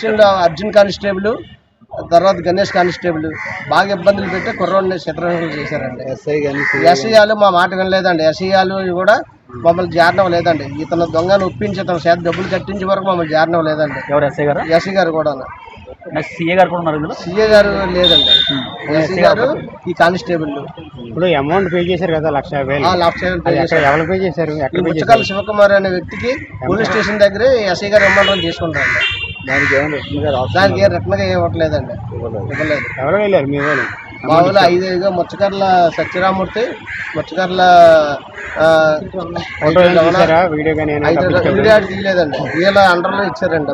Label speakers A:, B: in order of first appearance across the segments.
A: స్టేషన్లో అర్జున్ కానిస్టేబుల్, తర్వాత గణేష్ కానిస్టేబుల్ బాగా ఇబ్బందులు పెట్టి కుర్రోడిని చిత్రహింసలు చేశారండి. ఎస్ఐలు మా మాట వినలేదండి. ఎస్ఐలు కూడా మమ్మల్ని జారడం లేదండి. ఇతను దొంగను ఒప్పించి ఇతను చేత డబ్బులు కట్టించే వరకు మమ్మల్ని జారడం లేదండి. ఎస్ఐ గారు కూడా,
B: సీఏ గారు కూడా ఉన్నారు.
A: సీఏ గారు లేదండి. ఎస్ఐ గారు ఈ కానిస్టేబుల్.
C: ఇప్పుడు అమౌంట్ పే చేశారు కదా, 1,50,000
A: పే చేశారు.
C: ఎవరు పే చేశారు?
A: ముచ్చకాల శివకుమార్ అనే వ్యక్తికి పోలీస్ స్టేషన్ దగ్గరే ఎస్ఐ గారు ఇవ్వడం తీసుకుంటారండి. దానికి ఏ రిటర్న్గా ఏమి ఇవ్వట్లేదండి. ఇవ్వలేదు.
C: ఎవరు వెళ్ళారు మీ వాళ్ళు?
A: మా వాళ్ళు 5 ముచ్చకర్ల సత్యరామూర్తి, ముచ్చకర్ల
C: వీడియో
A: తీయలేదండి. వీళ్ళ అండర్లో ఇచ్చారండి.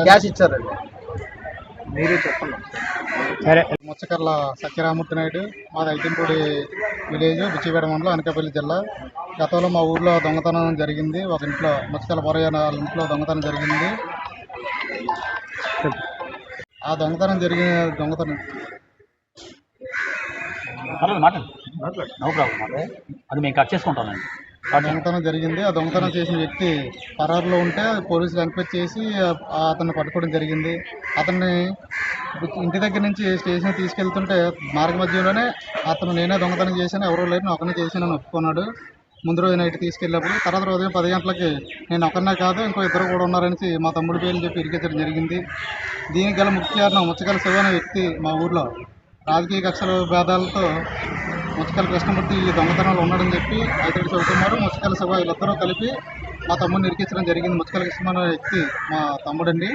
A: క్యాష్ ఇచ్చారండి.
C: మీరే చెప్పండి.
D: సరే. ముచ్చకర్ల సత్యరామూర్తి నాయుడు, మాది ఐటెంపూడి విలేజ్, బిచ్చిపేట మండలం, అనకాపల్లి జిల్లా. గతంలో మా ఊర్లో దొంగతనం జరిగింది. ఒక ఇంట్లో ముచ్చకల బొరయ్య వాళ్ళ ఇంట్లో దొంగతనం జరిగింది. ఆ దొంగతనం జరిగింది. ఆ దొంగతనం చేసిన వ్యక్తి పరారులో ఉంటే పోలీసులు ఎంక్వైరీ చేసి అతన్ని పట్టుకోవడం జరిగింది. అతన్ని ఇంటి దగ్గర నుంచి స్టేషన్ తీసుకెళ్తుంటే మార్గ మధ్యలోనే అతను నేనే దొంగతనం చేశాను, ఎవరూ లేరు, నేను ఒకనే చేశానని ఒప్పుకున్నాడు. ముందు రోజు నైట్ తీసుకెళ్ళినప్పుడు. తర్వాత ఉదయం 10 గంటలకి నేను ఒకనే కాదు ఇంకో 2 కూడా ఉన్నారని మా తమ్ముడి పేర్లు చెప్పి ఇరికించడం జరిగింది. దీనికి గల ముఖ్య కారణం ముచ్చకల శివ అనే వ్యక్తి మా ఊర్లో రాజకీయ కక్షల భేదాలతో ముచ్చకల కృష్ణమూర్తి ఈ దొంగతనాలు ఉన్నాడని చెప్పి ఐతడి శివకుమారు, ముచ్చకల శివ వీళ్ళిద్దరూ కలిపి మా తమ్ముడిని ఇరికించడం జరిగింది. ముచ్చకల కృష్ణ అనే వ్యక్తి మా తమ్ముడండి.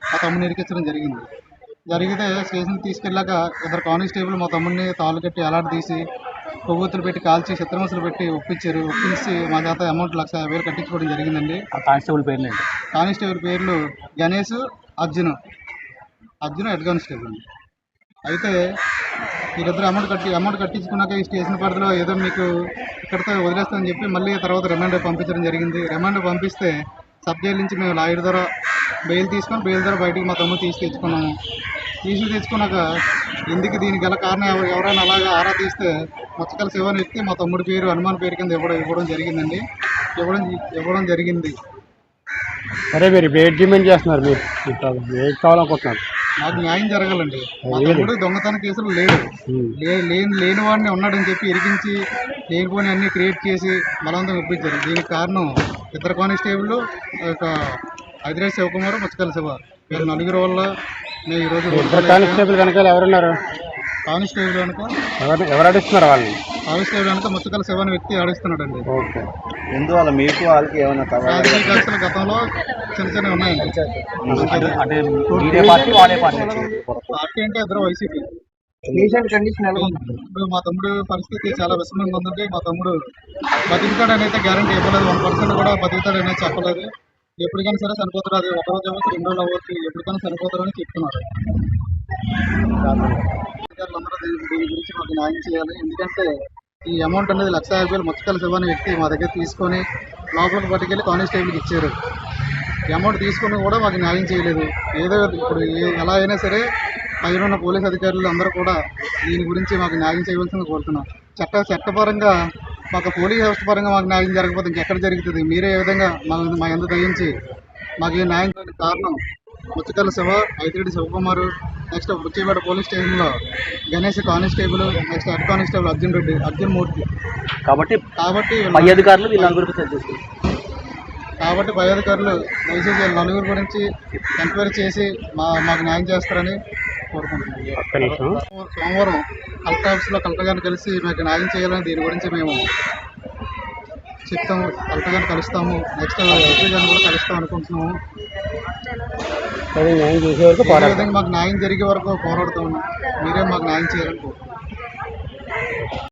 D: మా తమ్ముడిని ఇరికించడం జరిగితే స్టేషన్కి తీసుకెళ్ళాక 2 కానిస్టేబుల్ మా తమ్ముడిని తాళ్ళు కట్టి అలాంటి తీసి కొవ్వొత్తులు పెట్టి కాల్చి చిత్రహింసలు పెట్టి ఒప్పించి మా చేత అమౌంట్ 1,50,000 కట్టించుకోవడం జరిగిందండి. కానిస్టేబుల్ పేర్లు గణేష్, అర్జున్ హెడ్ కానిస్టేబుల్. అయితే వీళ్ళిద్దరు అమౌంట్ కట్టించుకున్నాక ఈ స్టేషన్ పరిధిలో ఏదో మీకు ఇక్కడితో వదిలేస్తామని చెప్పి మళ్ళీ తర్వాత రిమాండ్ పంపించడం జరిగింది. రిమాండ్ పంపిస్తే సబ్ జైలు నుంచి మేము లాయర్ ద్వారా బెయిల్ ద్వారా బయటికి మా తమ్ముడు తెచ్చుకున్నాము. తెచ్చుకున్నాక దీనికి గల కారణం ఎవరైనా అలాగా ఆరా తీస్తే ముచ్చకల శివ అనే వ్యక్తి మా తమ్ముడి పేరు హనుమాన్ పేరు కింద ఇవ్వడం జరిగిందండి. ఇవ్వడం జరిగింది.
C: సరే, మీరు వెయిట్ డిమాండ్ చేస్తున్నారు, మీరు వెయిట్ కావాలనుకుంటున్నారు.
D: నాకు న్యాయం జరగాలండి. మా తమ్ముడు దొంగతన కేసులు లేని వాడిని ఉన్నాడని చెప్పి ఇరికించి లేనిపోని అన్ని క్రియేట్ చేసి బలవంతం ఒప్పించారు. దీనికి కారణం 2 కానిస్టేబుల్, ఐతడి శివకుమార్, ముచ్చకల శివ. వీళ్ళ 4 వల్ల నేను ఈరోజు
C: కానిస్టేబుల్ కనుక ఎవరున్నారు?
D: కానిస్టేబుల్ కనుక
C: ఎవరు ఆడిస్తున్నారు వాళ్ళని?
D: కానిస్టేబుల్ కనుక ముచ్చకల శివ అనే వ్యక్తి ఆడిస్తున్నాడండి.
C: ఓకే.
A: ఎందువల్ల మీకు వాళ్ళకి ఏమైనా
D: రాజకీయ కక్షలు గతంలో చిన్న ఉన్నాయండి. పార్టీ అంటే ఇద్దరు వైసీపీ. ఇప్పుడు మా తమ్ముడు పరిస్థితి చాలా విషమంగా ఉందంటే, మా తమ్ముడు బతుకుతాడని అయితే గ్యారంటీ ఇవ్వలేదు. 1% కూడా బతుకుతాడని చెప్పలేదు. ఎప్పటికైనా సరే చనిపోతారు. అది 1 రోజు అవ్వచ్చు, 2 రోజులు అవ్వచ్చు, ఎప్పటికైనా చనిపోతారని చెప్తున్నారు. అందరూ దీని గురించి మాకు న్యాయం చేయాలి. ఎందుకంటే ఈ అమౌంట్ అనేది 1,50,000 ముచ్చకల శివ అనే వ్యక్తి మా దగ్గర తీసుకొని లోపలికి పట్టుకెళ్ళి కానిస్టేబుల్కి ఇచ్చారు. ఈ అమౌంట్ తీసుకుని కూడా మాకు న్యాయం చేయలేదు. ఏదో ఇప్పుడు ఎలా అయినా సరే పైన ఉన్న పోలీస్ అధికారులు అందరూ కూడా దీని గురించి మాకు న్యాయం చేయవలసింది కోరుతున్నాం. చట్టపరంగా మాకు పోలీస్ వ్యవస్థ పరంగా మాకు న్యాయం జరగకపోతే ఇంకెక్కడ జరుగుతుంది? మీరే ఏ విధంగా మా ఎందుకు దయించి మాకు ఈ న్యాయం కారణం ముచ్చకల శివ, ఐతడి శివకుమారు, నెక్స్ట్ బిచ్చిపేట పోలీస్ స్టేషన్లో Ganesh constable, next head constable Arjun Murthy. కాబట్టి పై అధికారులు దయచేసి వీళ్ళ 4 గురించి ఎంక్వైరీ చేసి మాకు న్యాయం చేస్తారని కోరుకుంటున్నాం. సోమవారం కలెక్టర్ ఆఫీస్లో కలెక్టర్ గారిని కలిసి మాకు న్యాయం చేయాలని దీని గురించి మేము చెప్తాము. కలెక్టర్ గారిని కలుస్తాము. నెక్స్ట్ ఎస్పీ గారిని కూడా కలుస్తాం అనుకుంటున్నాము.
C: న్యాయం చేసే వరకు
D: మాకు న్యాయం జరిగే వరకు పోరాడుతూ ఉన్నాం. మీరే మాకు న్యాయం చేయాలని